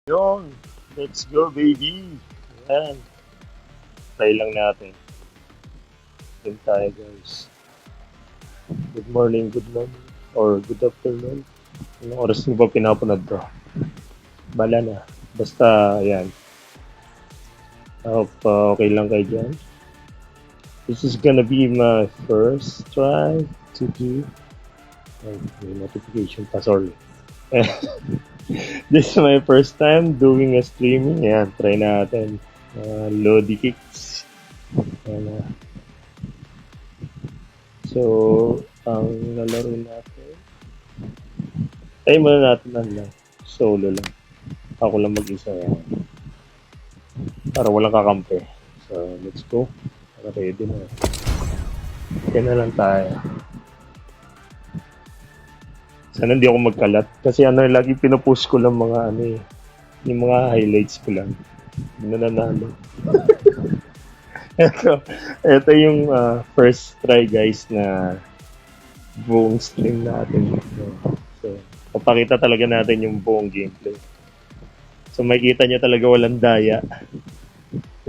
Yun, let's go baby. Yan, try lang natin. Yun tayo guys. Good morning, or good afternoon. Anong oras nyo ba pinapanood to? Bala na. Basta, yan. I hope okay lang kayo dyan. This is gonna be my first try to do. Ay, may notification pa, sorry. This is my first time doing a streaming. Yan, try natin. Lodi kicks. Yan, so, ang lalaro natin. Try muna natin lang. Solo lang. Ako lang mag-isa. Yan. Para walang kakampi. So, let's go. Para ready na. Yan na lang tayo. Sana hindi ako magkalat. Kasi lagi pinapost ko lang mga yung mga highlights ko lang. Hindi na nanalo. ito yung first try guys na buong stream natin. So, papakita talaga natin yung buong gameplay. So, makikita nyo talaga walang daya.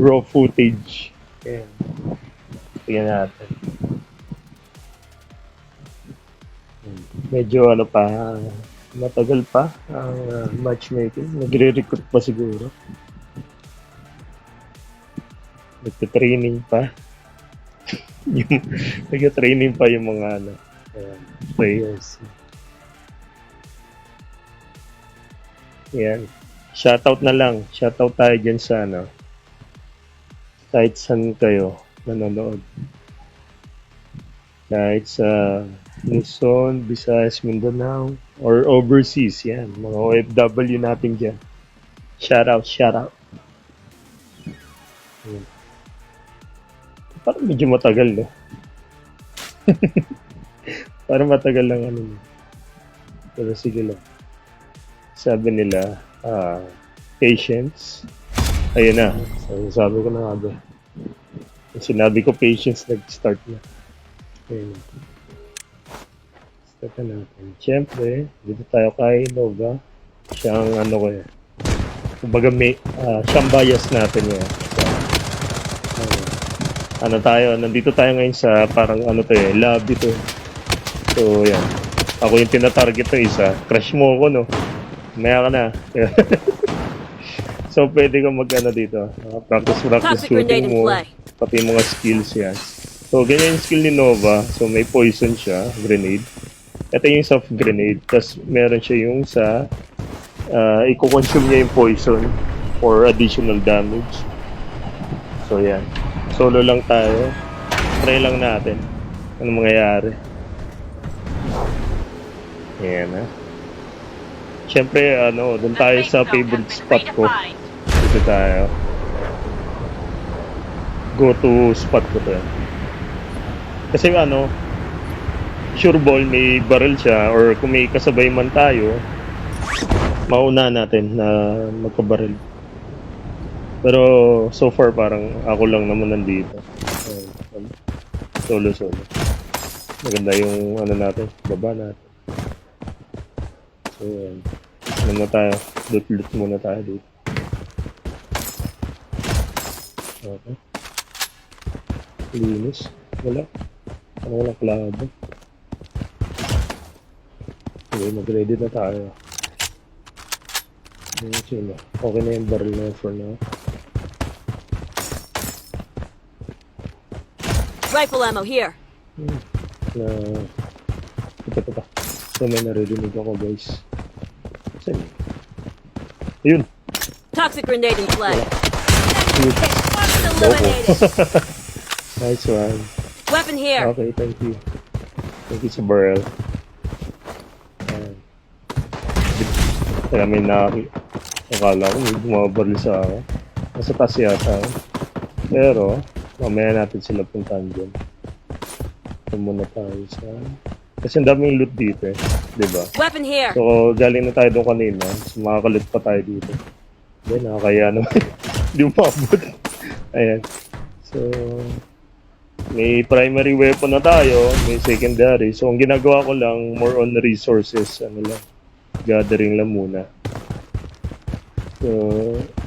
Raw footage. Ayan. Tingnan natin. Medyo matagal pa ang matchmaking. Nagre-recruit pa siguro. Nagte-training pa. Nagte-training pa yung mga players. Yan. Shoutout na lang. Shoutout tayo dyan sa kahit saan kayo nanonood. Kahit sa Luzon, Visayas, Mindanao, or overseas, yan. Mga OFW natin dyan. Shoutout. Yan. Parang medyo matagal, no? Parang matagal lang Pero sige lang. Sabi nila, patience. Ayun na. Sabi ko na nga ba. Sinabi ko patience, nag-start na. Ayun na. Start na natin. Siyempre, dito tayo kay Nova. Siyang kumbaga siyang bias natin yan. Nandito tayo ngayon sa parang lobby to. So, yan. Ako yung tinatarget ng isa. Crush mo ako, no? Maya ka na. So, pwede kang dito. Practice shooting mo. Pati yung mga skills yan. So, ganyan yung skill ni Nova. So, may poison siya, grenade. Ito yung soft grenade. Tapos, meron siya yung i-consume niya yung poison for additional damage. So, yan. Solo lang tayo. Try lang natin. Anong mangyayari. Yan, ha. Siyempre, doon tayo sa favorite spot ko. Dito tayo. Go to spot ko to. Kasi sure ball, may barrel siya, or kung may kasabay man tayo, mauna natin na magkabarrel. Pero so far parang ako lang naman nandito. Solo. Maganda yung natin, baba natin. So yan. Muna tayo. Loot muna tayo dito. Okay. Linis. Wala. Walang klabo. Okay, mag-ready na tayo. Okay na yung barrel na for now. Rifle ammo here. Ito. So may narinig ako guys. Saan? Ayun. Toxic grenade in play. Eliminated. Nice one. Weapon here. Okay, thank you. Thank you sa barrel. Kaya may akala ko may bumabaril sa akin. Nasa taas yata. Pero, mamaya natin sila puntahan dyan. Ito muna tayo sa... Kasi ang daming loot dito diba? Weapon here. So, galing na tayo doon kanina. So, makakalit pa tayo dito. Then, nakakaya naman. Hindi umabot. Ayan. So, may primary weapon na tayo. May secondary. So, ang ginagawa ko lang, more on resources. Gathering lang muna. So,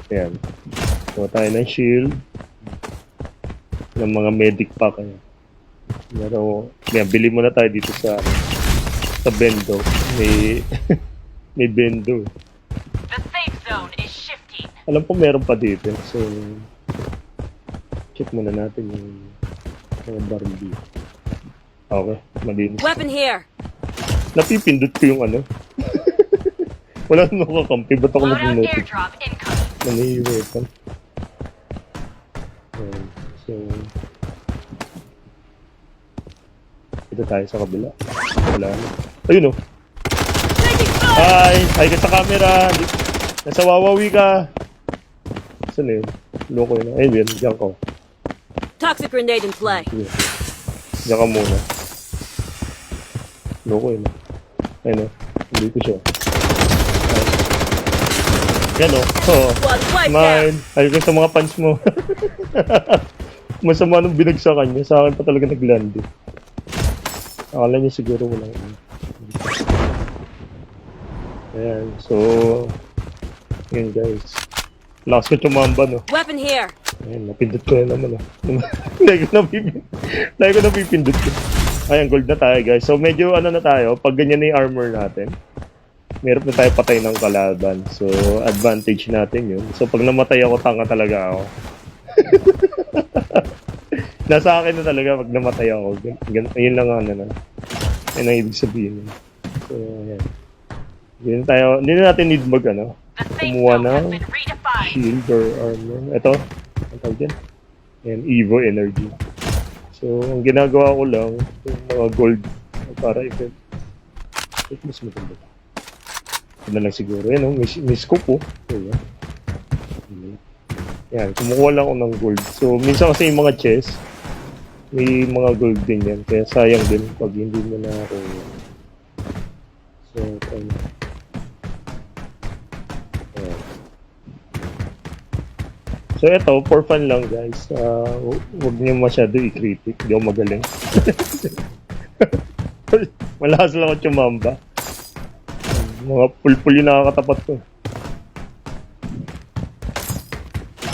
ayan. Kuha tayo ng shield. Ng mga medic pack. Ayan. Pero, ayan, bili muna tayo dito sa bendo. May, may bendo. The safe zone is shifting. Alam ko meron pa dito. So, check muna natin yung mga baril dito. Okay, malinis. Weapon here. Napipindot ko yung ano. Wala nang nakakampi. Ba't ako Loadout nag-notice? airdrop incoming. Naniwepan. So, ito tayo sa kabila. Wala na. Ayun o. Taking fire. Ay ka sa camera. Nasa wawawi ka. Saan na yun? Loko yun. Ayun yun. Diyan ko. Toxic grenade in play. Sige. Diyan ka muna. Loko yun. Ayun o. Hindi ko siya. Yan o. Oh. Squad wipe out. Mine. Ayun ka sa mga pants mo. Masama nung binagsakan niya. Sa akin pa talaga nag-land eh. Akala niya siguro walang ayan, so yun guys. Lakas ko tumamba no. Weapon here. Ayan, napindot ko na naman oh. Lagi ko napipindot ko. Ayan, gold na tayo guys. So medyo ano na tayo, pag ganyan na yung armor natin, meron na tayo patay ng kalaban. So advantage natin yun. So pag namatay ako, tanga talaga ako. Nasa akin na talaga pag namatay ako. Yun lang ang ano na. Yun ang ibig sabihin. So, ayan. Hindi na natin need mag ano. The safe Kumuha zone has ng been redefined. shield or armor. Ito. Ang tawag dyan. Ayan, Evo Energy. So, ang ginagawa ko lang, yung mga gold para event. Ito mas maganda. Ito na lang siguro. Yan o, may scope po. Ayan. Yan, kumukuha lang ako ng gold. So, minsan kasi yung mga chest, may mga gold din yan. Kaya sayang din pag hindi mo na ako. So, ayan. Ayan. So, ito, for fun lang guys. Huwag niyo masyado i-critic. Hindi ako magaling. Malakas lang ako tumamba. Mga pulpul yung nakakatapat ko.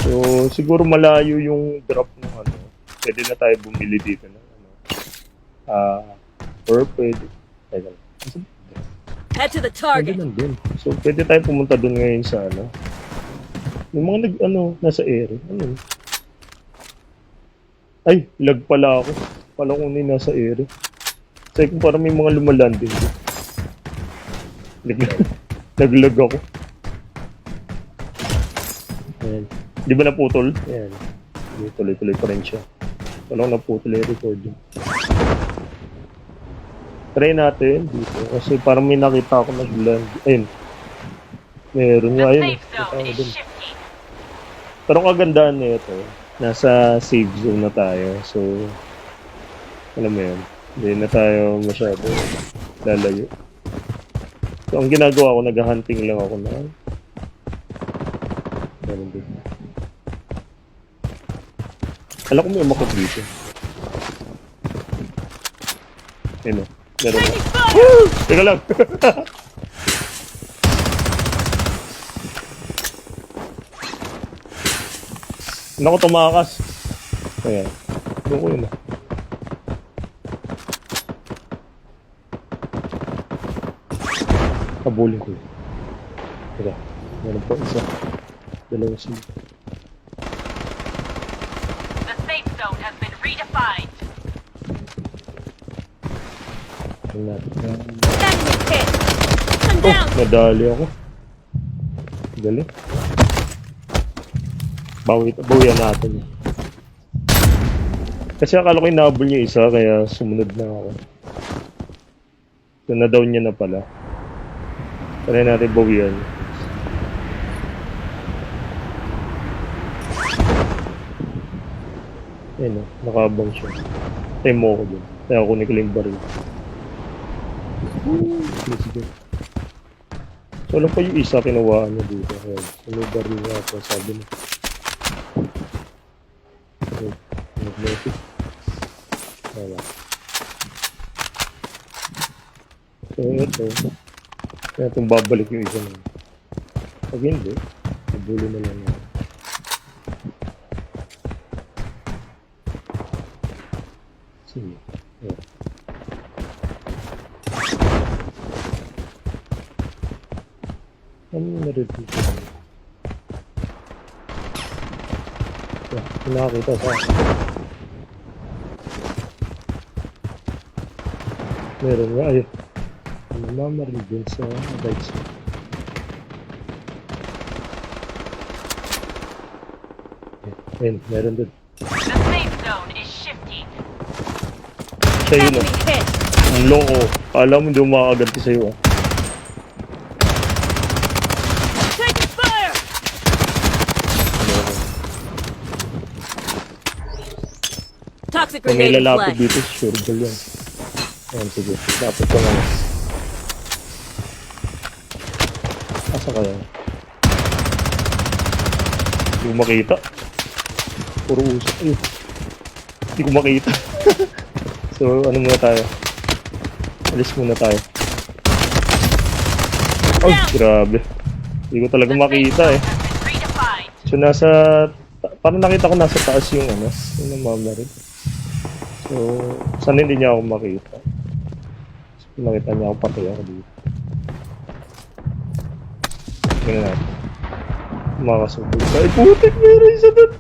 So, siguro malayo yung drop ng ano. Pwede na tayo bumili dito ng ano. Or pwede. Teka lang. Head to the Pwede target. nandun. So, pwede tayo pumunta dun ngayon sa ano. Yung mga nasa area. Ano yun? Ay, lag pala ako. Pala kung hindi nasa area. Kasi kung parang may mga lumalanding din. Naglag ako. Ayan. Di ba naputol? Ayan. Tuloy-tuloy pa rin siya. Walang naputol yung recording. Try natin dito. Kasi parang may nakita ako nag-land. Ayun. Meron nga. The Ayun. safe zone is shifting. Pero ang kagandaan nito, nasa safe zone na tayo. So, alam mo yun. Hindi na tayo masyado lalayo. So, ang ginagawa ko, nag-hunting lang ako na. Meron din. Alam ko may umakot dito. Ayun o. Meron na. Taking fire. Teka lang. Ano ko tumakas? Ayan. Doon ko yun ah. Kabulin ko yun. Teka. Meron pa isa. Dalawa sila. The safe zone has been redefined. Tingnan natin. Enemy hit. One Oh, down. nadali ako. Galing. Bawian natin. Kasi akala ko inabol niya isa, kaya sumunod na ako. So, na-down niya na pala. Try natin bawian. Ayun o, nakabang siya. Time mo ako dun. Kaya kunin ko lang yung baril. Sige, sige. So, alam pa yung isa kinuwaan niya dito. Kaya, may baril nga ako, sabi niya. Magnetic. Wala. So, ito. Kaya itong babalik yung isa na. Pag hindi, Bulo na lang yan. Sige. Yeah. Ano na-repeat ko? Yeah, pinakakita sa akin. Meron nga, ayun. Namamaril din sa right side. Ayun, meron din. The safe zone is shifting. Siya yun Enemy hit. Ang loko. Alam mo hindi mo makakaganti sa'yo ah. Taking fire. Toxic Kung may grenade in lalapit play. dito, sure ball yan. Ayan, sige. Lapit ka nga. Asa kaya? Hindi ko makita. Puro usok. Ay, hindi ko makita. So, ano muna tayo? Alis muna tayo. Ay, grabe. Hindi ko talaga The safe makita zone eh. has been redefined. So, nasa... Parang nakita ko nasa taas yung ano, yung namamaril. So, sana hindi niya ako makita. So, nakita niya ako, patay ako dito. Tingnan natin. Makakasupod ka. Ay, putik! Meron isa doon!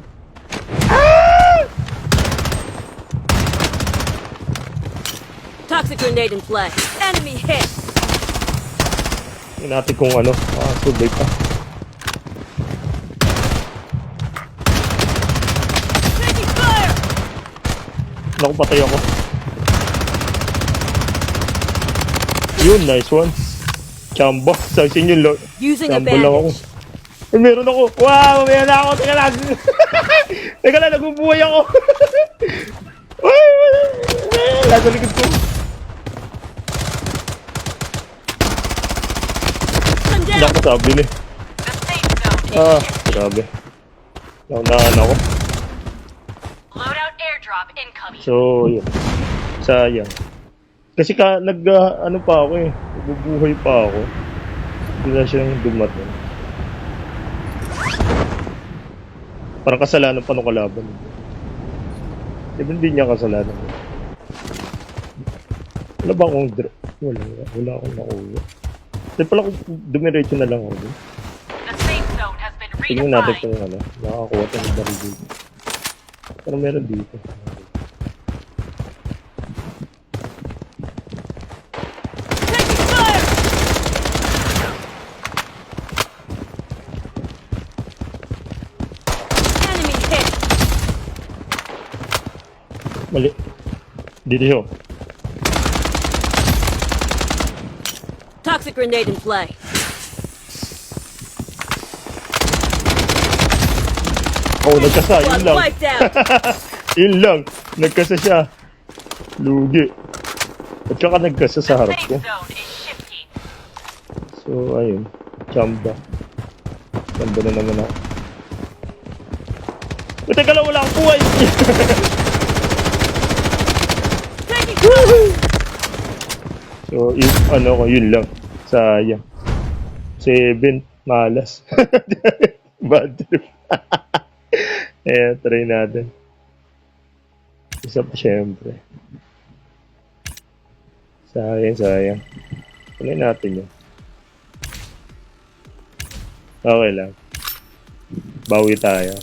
Toxic grenade in play. Enemy hit. Tingnan natin kung ano, makakasubay pa. Taking fire. Naku, patay ako. Yun, nice one. Chamba. Sabi sa inyo, Using a chamba lang ako. bandage. Ay, meron ako. Wow, meron ako. Teka lang. Teka lang, nabubuhay ako. Ay, nasa likod ko. I'm down. Naku, sabi ni. The safe zone is Ah, shifting. grabe. Naunahan ako. Loadout airdrop incoming. So, yun. Sayang. Kasi ano pa ako eh. Nabubuhay pa ako. Hindi na siyang dumating. Parang kasalanan pa nung kalaban. Diba hindi niya kasalanan. Wala ba akong wala akong nakuha. Di pala kung dumiretso na lang ako dun. The safe zone has been Tingnan natin redefined. kung ano, nakakakuha tayo ng baril dito. Pero meron dito. Taking fire. Enemy hit. Mali. Dito siya. Toxic grenade in play. Oh, nagkasa. Yun Squad lang. wiped out. Yun lang. Nagkasa siya. Lugi. At saka nagkasa sa The harap ko. safe zone is shifting. So, ayun. Chamba. Chamba na naman ako. Teka lang, wala akong buhay. Taking fire. So, ano ko, yun lang. Sayang. 7, malas. Bad trip. Ayan, try natin. Isa pa syempre. Sayang. Tuloy natin yun. Okay lang. Bawi tayo.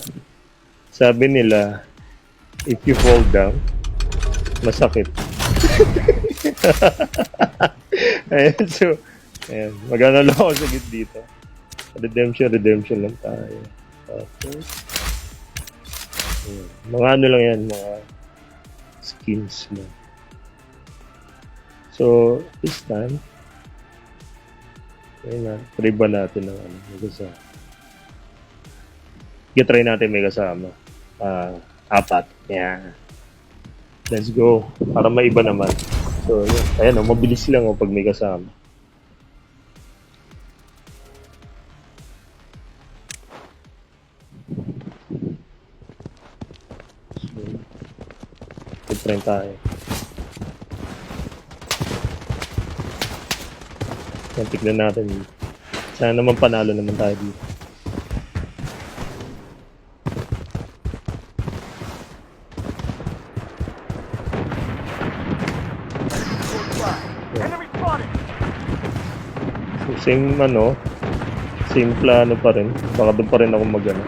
Sabi nila, if you fall down, masakit. Ayan, so, ayan. Magana lang ako sa git dito. Redemption lang tayo. Tapos, ayan. Mga ano lang yan, mga skins lang. So, this time, ayun na, try ba natin ng ano, may kasama. Try natin may kasama. 4. Yeah. Let's go. Para maiba naman. So, yun. Ayan o, mabilis lang o pag may kasama. So, try tayo. Yan, tignan natin. Sana naman panalo naman tayo dito. Same ano, same plano pa rin. Baka doon pa rin ako mag-ano.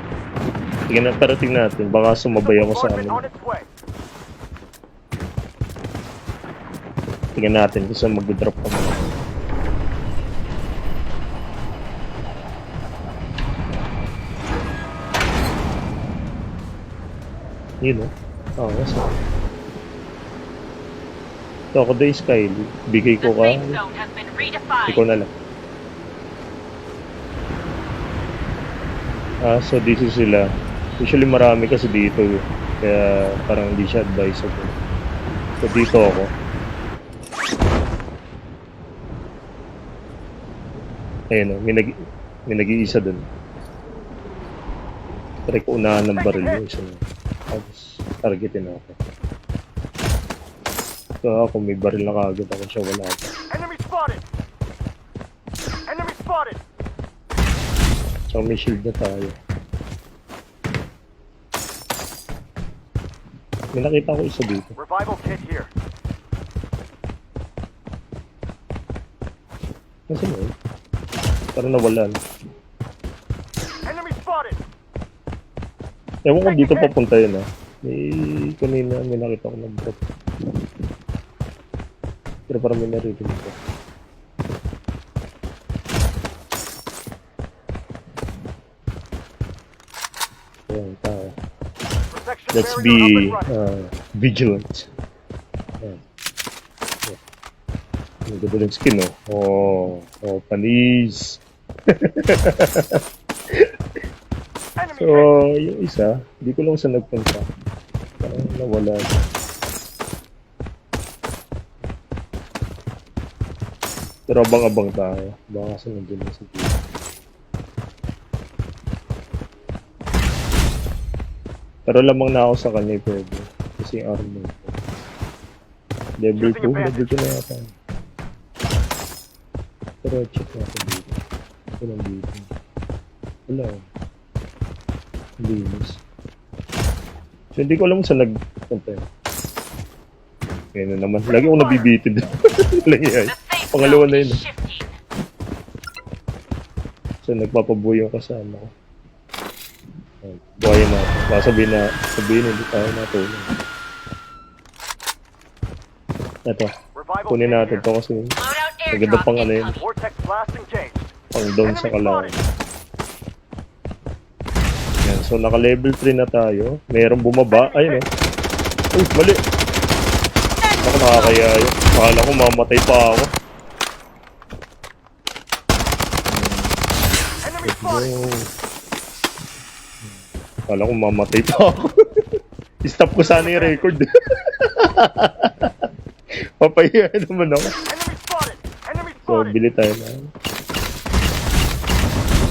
Pero tingnan natin, baka sumabay ako sa amin. On its way. Tingnan natin kung saan mag-drop kami. Yun o. Oo, nasa. Ito ako day Skyly. Bigay The ko ka. safe zone has been redefined. Ikaw na lang. So dito sila. Usually marami kasi dito eh. Kaya parang hindi siya advisable. So dito ako. Ayun o, may nag-iisa dun. Try ko unahan ng baril yung isa. Tapos targetin ako. So ako may baril na kagad ako siya, wala pa. Enemy spotted. Enemy spotted. So may shield na tayo. May nakita ko isa dito. Revival kit here. Nasaan yun? Parang nawala na. Enemy spotted. Ewan ko dito papunta yun ah. Kanina may nakita ko nag-drop. Pero parang may narinig ko. Ayan, tao. Protection Let's barrier be up and running. vigilant. Ayan. Ang ganda ng skin oh. Oh, panis. Enemy So, yung isa, di ko lang saan nagpunta. Parang nawala siya. Pero abang-abang tayo. Baka kasi nandun na sa dito. Pero lamang na ako sa kanya pwede. Kasi yung armor ko. Level 2, level 2 na yata. Pero check natin dito. Ito lang dito. Wala eh. Linis. So hindi ko alam saan nagpunta yun. Ngayon na naman. Lagi akong nabibitid. Lagi ay. The safe Pangalawa zone na yun. is shifting. So nagpapabuhay yung kasama ko. Ayan, buhayin natin. Baka sabihin hindi tayo natulong. Ito. Revival Kunin kit natin here. to kasi Loadout maganda airdrop pang ano yun. incoming. Vortex blast engaged. Pang down sa kalawan. Yan, so naka-level 3 na tayo. Merong bumaba. Ayun oh. Uy, mali. Ako nakakaya yun. Akala ko mamatay pa ako. Enemy spotted. Oh. Akala ko mamatay pa ako. Stop ko sana yung record. Papahiya naman ako. Enemy spotted. Enemy So, spotted. bili tayo na.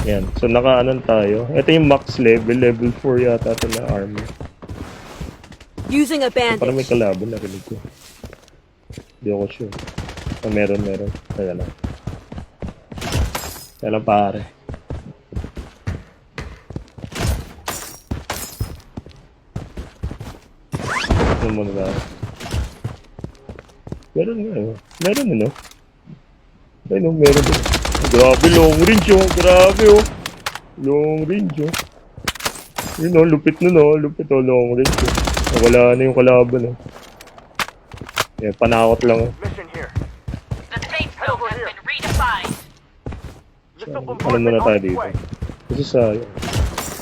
Yan. So, naka-anon tayo. Ito yung max level. Level 4 yata ito na armor. Using a Parang may bandage. kalaban. Narinig ko. Hindi ako sure. Oh, meron. Kaya lang. Kaya lang pare. Ano muna tayo? Meron nga eh. Meron ano? Ayun oh, meron din. Grabe, long range oh. Grabe oh. Long range oh. Yun oh, lupit nun oh. Lupit oh, long range oh. Wala na yung kalaban oh. Yeah, panakot lang oh. Mission here. The safe zone has been redefined. Missile Ano bombardment muna on tayo its dito? way. Kasi sayang.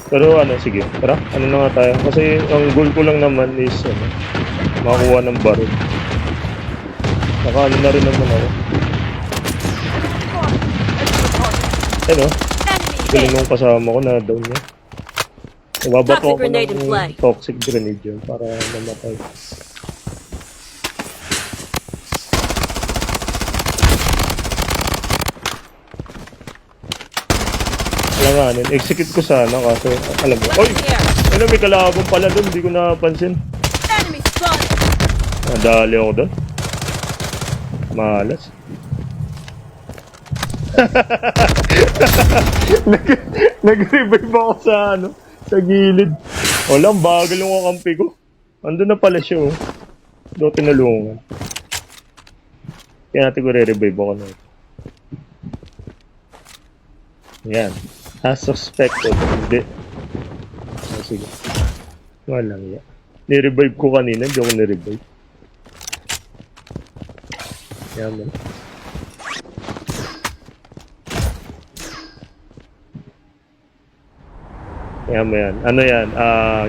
Pero ano, sige. Tara, ano na nga tayo. Kasi ang goal ko lang naman is ano, makakuha ng baril. Saka ano na rin naman ako. Ano? Enemy Galing hit. nung kasama ko na down niya. Nababato Toxic ako grenade in ng play. toxic grenade yun para namatay. Alanganin, execute ko sana kaso alam mo. Oy! Here. Ano, may kalaban pala doon, hindi ko napansin. Enemy spotted. Nadali ako doon. Malas. Nag-revive ako sa ano, sa gilid. Wala, ang bagal yung kakampi ko. Andun na pala siya, oh. Doon tinulungan. Kaya natin ko re-revive ako na ito. Yan. As suspected. Hindi. Sige. Walang yan. Nirevive ko kanina. Hindi ako nirevive. Yan mo. Yan mo yan. Ano yan?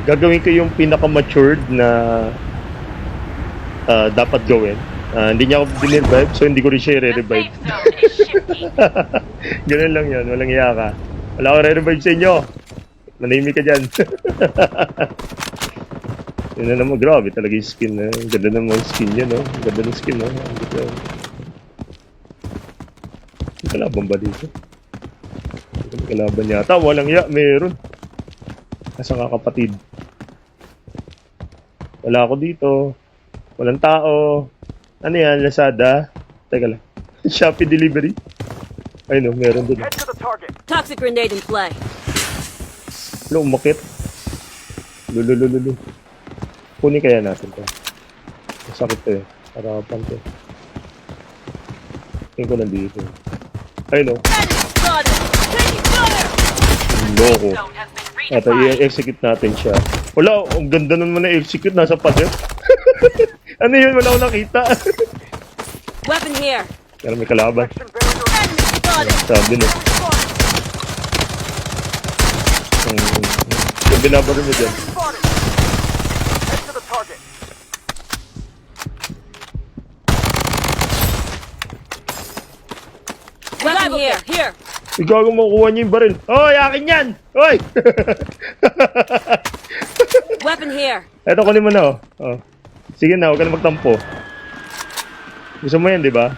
Gagawin ko yung pinaka-matured na dapat gawin. Hindi niya ako dinirvive, so hindi ko rin siya The re-revive. safe zone is shifting. Ganun lang yan. Walang iya ka. Wala ako re-revive sa inyo. Manahimik ka dyan. Yun na naman. Grabe talaga yung skin na. Ang ganda naman yung skin niya, no? Ang ganda ng skin, no? Ang ganda. May kalaban ba dito? May kalaban yata. Walang iya. Meron. Nasa nga kapatid. Wala ako dito. Walang tao. Ano yan? Lazada? Teka lang. Shopee delivery? Ay no, meron din. Head to the target. Toxic grenade in play. Ano, umakit? Lululululu. Kunin kaya natin to. Masakit to eh. Harapan to. Tingin ko nandito. Ay no. Enemy spotted. Taking fire. Loko. Zone has been Ito, redefined. i-execute natin siya. Wala, ang ganda naman na execute. Nasa pader. Ano yun? Wala akong nakita. Weapon here. Pero may kalaban. Protection barrier. Enemy spotted. Sabi no. Yung binabaro mo dyan. Spotted. Head to the target. Weapon here. Here. Ikaw kung makukuha niyo yung baril. Hoy, akin yan! Hoy! Weapon here. Eto, kunin mo na, oh. Oh. Sige na, huwag ka na magtampo. Gusto mo yan, di ba?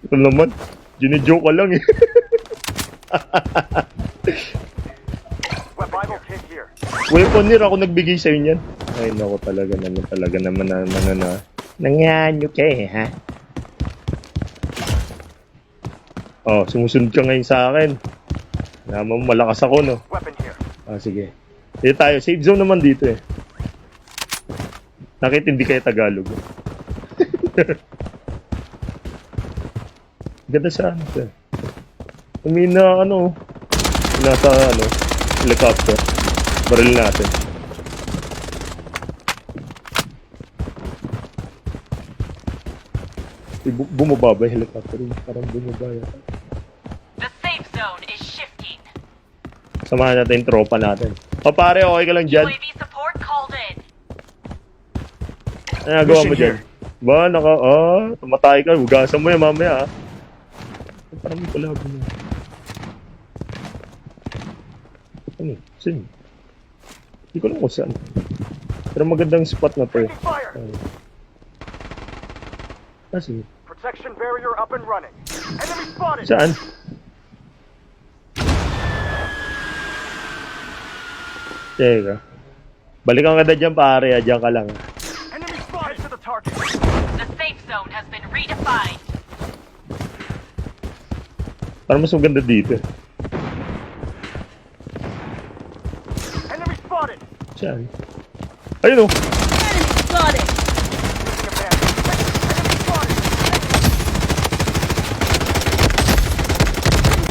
Ito naman. Gine-joke ka lang, eh. Revival kit here. Weapon here, ako nagbigay sa'yo niyan. Ay, naku, talaga naman na. Nangyaan ka eh, ha? Oh, sumusunod ka ngayon sa akin. Naman, malakas ako, no? Weapon here. Sige. Dito tayo. Safe zone naman dito, eh. Nakita hindi kayo Tagalog. Ganda sa ano, sir. Umina, ano, nasa, helicopter. Baril natin. Bumaba ba yung helicopter? Parang bumaba yata. The safe zone is shifting. Samahan natin yung tropa natin. O pare, okay ka lang dyan? UAV support called in. Ano nagawa mo dyan? Ba, tumatay ka. Hugasan mo yan mamaya, ha? Parang may kalaban na. Ano? Saan? Hindi ko lang kung saan. Pero magandang spot na to. Taking fire. Sige. Protection barrier up and running. Enemy spotted. Saan? Teka. Balikan ka na dyan, pare. Diyan ka lang. Enemy spotted. Head to the target. The safe zone has been redefined. Parang mas maganda dito. Enemy spotted. Saan? Ayun, oh. Enemy spotted. Using a bandit. Enemy spotted.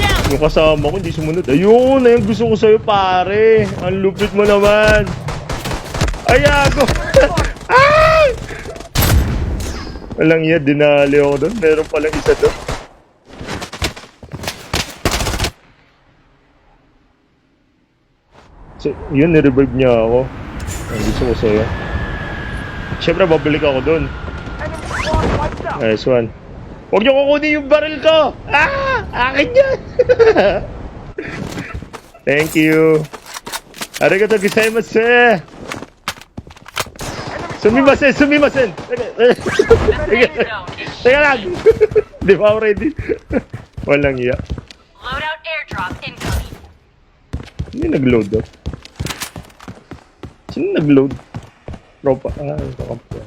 Down. Yung kasama ko, hindi sumunod. Ayun, ayun gusto ko sa'yo, pare. Ang lupit mo naman. Ayago. Ah! Walang iya, dinali ako doon. Meron palang isa doon. So, yun, nirevive niya ako. Ang gusto ko sa'yo. Siyempre, babalik ako doon. Enemy squad wiped out. Nice one. Huwag niyo kukunin yung baril ko! Ah! Akin yan! Thank you. Arigato gozaimasu. Sumimasen, sumimasen. The safe zone is Teka lang. Di ba already? Walang iya. loadout airdrop incoming. Hindi nag-load daw. Sino nag-load? Tropa. Yung kakampi.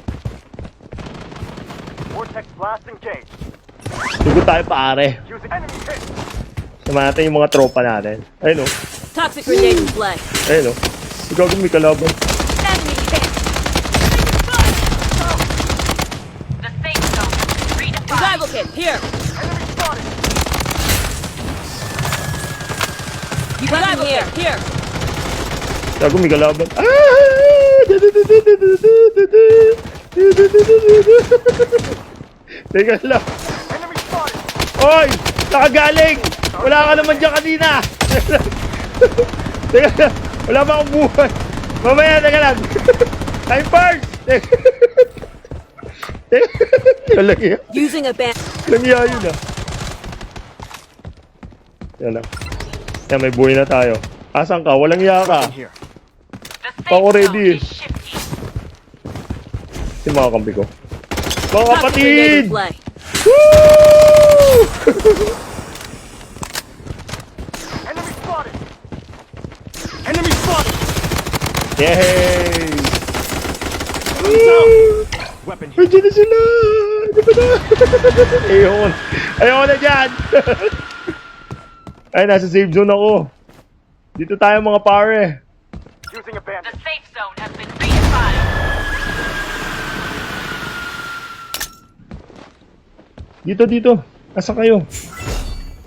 Vortex blast engaged. Tugo tayo, pare. Using enemy kit. Sama natin yung mga tropa natin. Ayun o. Toxic grenade in play. Ayun o. Ikaw kung may kalaban. Enemy hit. The safe zone has been redefined. Survival kit here. Enemy spotted. You got him here. Here. Gago, may kalaban. Teka lang. Enemy spotted. Oy! Nakagaling! Wala ka naman dyan kanina! Teka lang. Wala pa akong buhay. Mamaya, teka lang. Time first! Walang iya. Using a band. Walang iya yun ah. Yan lang. Yan, may buhay na tayo. Asan ka? Walang iya ka. Here. The safe Ako zone ready. is shifting. Si mga kampi ko. Mga Toxic grenade in kapatid! play. Woo! Enemy spotted. Enemy spotted. Yay! Weapon here. Andiyan na sila! Di ba na? Ayoko. Ayoko na dyan! Ay, nasa safe zone ako. Dito tayo mga pare. Using a The bandit. safe zone has been redefined. Dito. Asa kayo?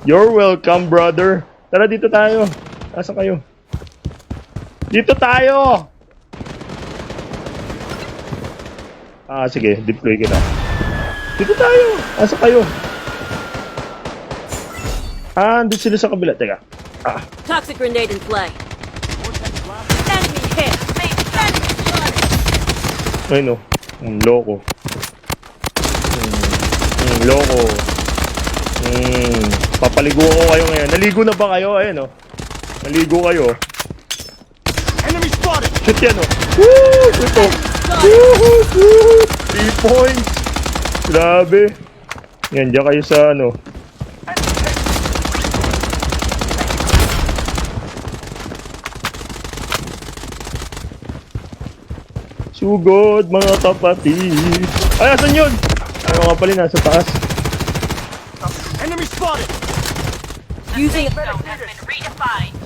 You're welcome, brother. Tara, dito tayo. Asa kayo? Dito tayo! Sige. Deploy kita. Dito tayo! Asa kayo? Andun sila sa kabila. Teka. Toxic grenade in play. Enemy hit. Safe zone. Ay, no. Loko. Loko. Papaligo ko kayo ngayon. Naligo na ba kayo? Ayan, no. Naligo kayo. Enemy spotted. Shoot yan, no. Woo! Ito. Woo! 3 points. Grabe. Yan, dyan kayo sa, ano. Sugod, mga kapatid. Ay, asan yun? Ayaw nga pala, nasa taas. Enemy spotted. Using Safe zone has been redefined.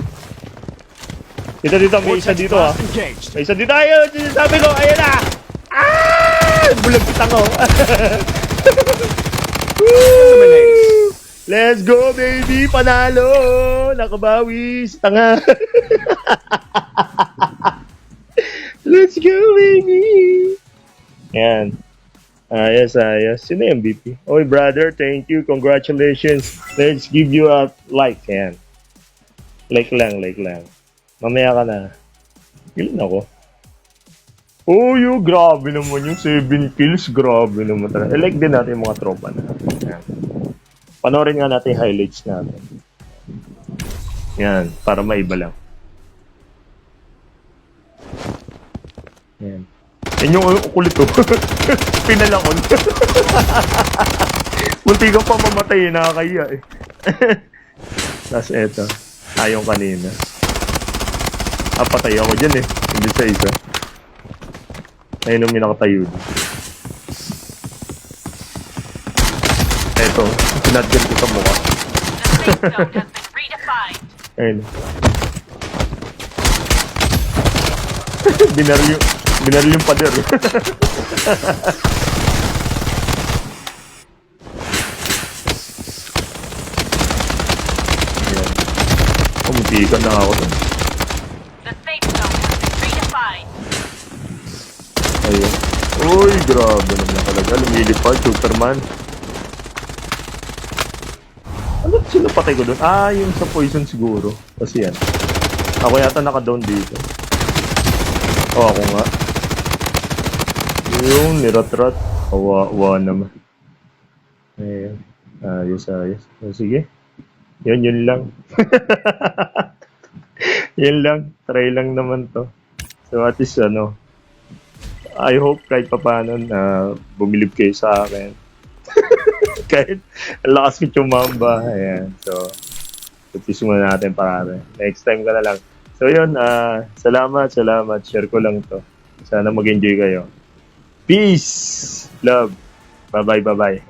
Dito, may isa dito, ha. Engaged. May isa dito, ayun, sabi ko, ayun na. Bulag kitang ko. Eliminated. Let's go, baby! Panalo! Nakabawi! Tanga! Let's go, baby! Yan. Ayos. Sino yung MVP? Oy, brother, thank you. Congratulations. Let's give you a like. Yan. Like lang. Mamaya ka na. Ilan ako? Oh, grabe naman yung 7 kills. Grabe naman talaga. I-like din natin yung mga tropa na. Yan. Panoorin nga natin yung highlights natin. Yan, para maiba lang. Yan. Yan yung kulit ko. Pinalakon. Munti ka pa mamatay, nakakaya eh. Tapos eto. Yung kanina. Patay ako dyan eh. Hindi sa isa. Ayun yung minakatayo. Eto, sinadyan ko sa mukha. The safe zone has been redefined. Ayun. Binaril yung pader. Ayan. Pumutikan na ako dun. The safe zone has been redefined. Ayun. Uy, grabe naman talaga. Lumilipad, Superman. Ano sino patay ko doon? Yung sa poison siguro. Kasi yan. Ako yata naka-down dito. Ako nga. Yung nirat-rat. Awa naman. Ayun. Ayos. Sige. Yun lang. Yun lang. Try lang naman to. So at least I hope kahit papaano na bumilib kayo sa akin. Kahit ang lakas ko tumamba. Ayan. So, practice muna natin parami. Next time ka na lang. So, yun. Salamat. Share ko lang to. Sana mag-enjoy kayo. Peace! Love. Bye-bye.